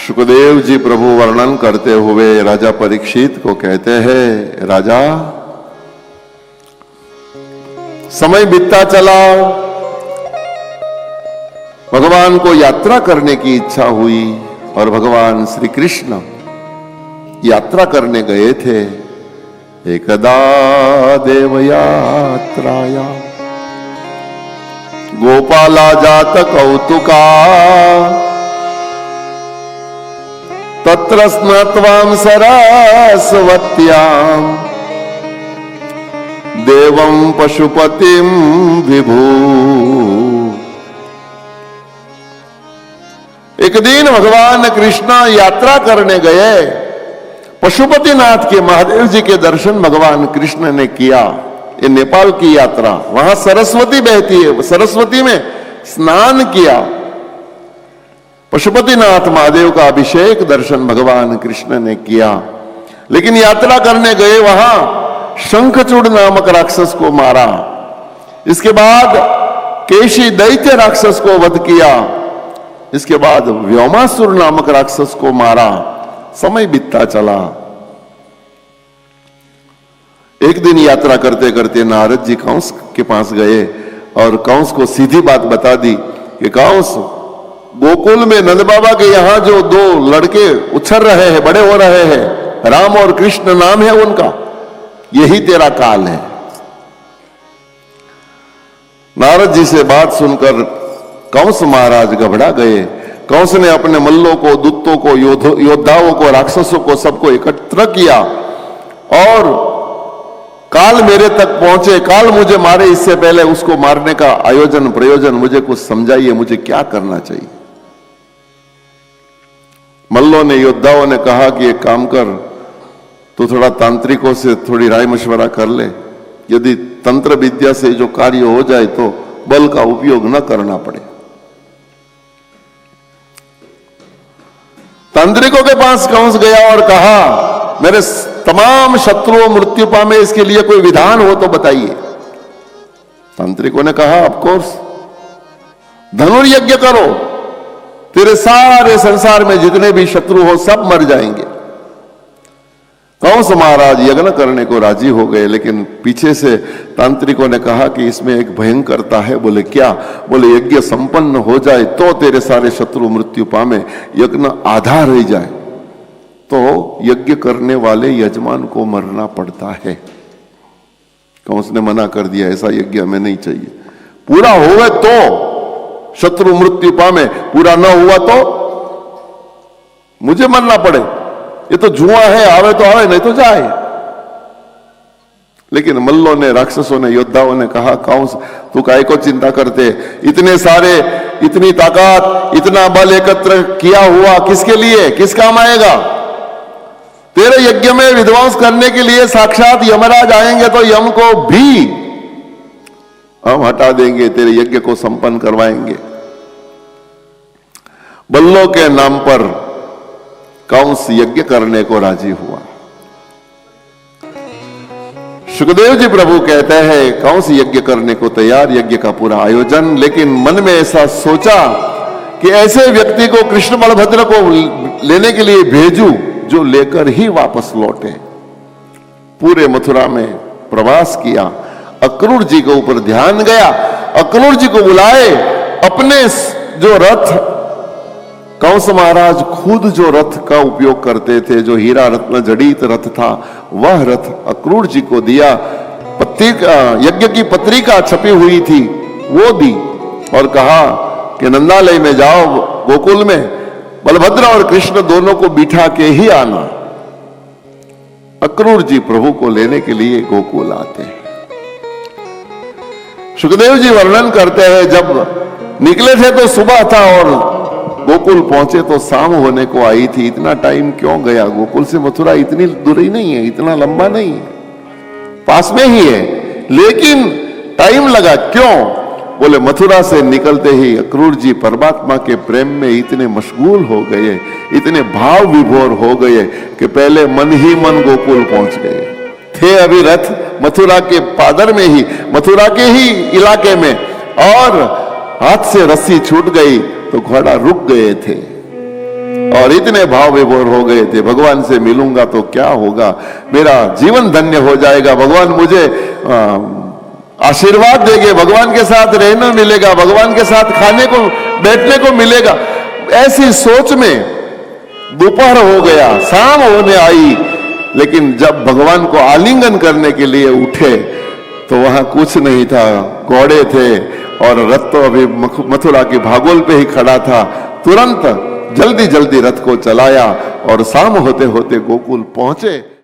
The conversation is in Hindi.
शुकदेव जी प्रभु वर्णन करते हुए राजा परीक्षित को कहते हैं, राजा समय बीतता चला, भगवान को यात्रा करने की इच्छा हुई और भगवान श्री कृष्ण यात्रा करने गए थे। एकदा देव यात्राया गोपाला जात कौतुका तत्र स्नात्वां सरस्वत्यां देवं पशुपतिं विभू। एक दिन भगवान कृष्ण यात्रा करने गए, पशुपतिनाथ के महादेव जी के दर्शन भगवान कृष्ण ने किया। ये नेपाल की यात्रा, वहां सरस्वती बहती है, सरस्वती में स्नान किया। पशुपतिनाथ महादेव का अभिषेक दर्शन भगवान कृष्ण ने किया। लेकिन यात्रा करने गए, वहां शंखचूड़ नामक राक्षस को मारा। इसके बाद केशी दैत्य राक्षस को वध किया। इसके बाद व्योमासुर नामक राक्षस को मारा। समय बीतता चला। एक दिन यात्रा करते करते नारद जी कंस के पास गए और कंस को सीधी बात बता दी कि कंस, गोकुल में नंद बाबा के यहां जो दो लड़के उछल रहे हैं, बड़े हो रहे हैं, राम और कृष्ण नाम है उनका, यही तेरा काल है। नारद जी से बात सुनकर कंस महाराज घबरा गए। कंस ने अपने मल्लों को, दूतों को, योद्धाओं को, राक्षसों को, सबको एकत्र किया और काल मेरे तक पहुंचे, काल मुझे मारे, इससे पहले उसको मारने का आयोजन प्रयोजन मुझे कुछ समझाइए, मुझे क्या करना चाहिए। मल्लों ने, योद्धाओं ने कहा कि एक काम कर, तो थोड़ा तांत्रिकों से थोड़ी राय मशवरा कर ले, यदि तंत्र विद्या से जो कार्य हो जाए तो बल का उपयोग न करना पड़े। तांत्रिकों के पास कंस गया और कहा, मेरे तमाम शत्रुओं मृत्यु पामे, इसके लिए कोई विधान हो तो बताइए। तांत्रिकों ने कहा, ऑफ कोर्स, धनुर्यज्ञ करो, तेरे सारे संसार में जितने भी शत्रु हो सब मर जाएंगे। कंस महाराज यज्ञ करने को राजी हो गए, लेकिन पीछे से तांत्रिकों ने कहा कि इसमें एक भयंकरता है। बोले क्या? बोले यज्ञ संपन्न हो जाए तो तेरे सारे शत्रु मृत्यु पामे, यज्ञ आधा रह जाए तो यज्ञ करने वाले यजमान को मरना पड़ता है। कंस ने मना कर दिया, ऐसा यज्ञ हमें नहीं चाहिए। पूरा हुआ तो शत्रु मृत्यु पामे, पूरा न हुआ तो मुझे मरना पड़े। ये तो जुआ है, आवे तो आवे, नहीं तो जाए। लेकिन मल्लों ने, राक्षसों ने, योद्धाओं ने कहा, कंस तू काहे को चिंता करते, इतने सारे, इतनी ताकत, इतना बल एकत्र किया हुआ किसके लिए, किस काम आएगा? तेरे यज्ञ में विध्वंस करने के लिए साक्षात यमराज आएंगे तो यम को भी हम हटा देंगे, तेरे यज्ञ को संपन्न करवाएंगे। बल्लों के नाम पर कंस यज्ञ करने को राजी हुआ। शुकदेव जी प्रभु कहते हैं, कंस यज्ञ करने को तैयार, यज्ञ का पूरा आयोजन, लेकिन मन में ऐसा सोचा कि ऐसे व्यक्ति को, कृष्ण बलभद्र को लेने के लिए भेजूं जो लेकर ही वापस लौटे। पूरे मथुरा में प्रवास किया, अक्रूर जी के ऊपर ध्यान गया, अक्रूर जी को बुलाए। अपने जो रथ, कंस महाराज खुद जो रथ का उपयोग करते थे, जो हीरा रत्न जड़ित रथ था, वह रथ अक्रूर जी को दिया। यज्ञ की पत्रिका छपी हुई थी वो दी और कहा कि नंदालय में जाओ, गोकुल में बलभद्र और कृष्ण दोनों को बिठा के ही आना। अक्रूर जी प्रभु को लेने के लिए गोकुल आते हैं। शुकदेव जी वर्णन करते हैं, जब निकले थे तो सुबह था और गोकुल पहुंचे तो शाम होने को आई थी। इतना टाइम क्यों गया? गोकुल से मथुरा इतनी दूरी नहीं है, इतना लंबा नहीं है, पास में ही है, लेकिन टाइम लगा। क्यों? बोले मथुरा से निकलते ही अक्रूर जी परमात्मा के प्रेम में इतने मशगूल हो गए, इतने भाव विभोर हो गए कि पहले मन ही मन गोकुल पहुंच गए थे। अभी रथ मथुरा के पादर में ही, मथुरा के ही इलाके में, और हाथ से रस्सी छूट गई तो घोड़ा रुक गए थे। और इतने भाव विभोर हो गए थे, भगवान से मिलूंगा तो क्या होगा, मेरा जीवन धन्य हो जाएगा, भगवान मुझे आशीर्वाद देंगे, भगवान के साथ रहना मिलेगा, भगवान के साथ खाने को बैठने को मिलेगा। ऐसी सोच में दोपहर हो गया, शाम होने आई, लेकिन जब भगवान को आलिंगन करने के लिए उठे तो वहां कुछ नहीं था, घोड़े थे और रथ तो अभी मथुरा की भागोल पे ही खड़ा था। तुरंत जल्दी जल्दी रथ को चलाया और शाम होते होते गोकुल पहुंचे।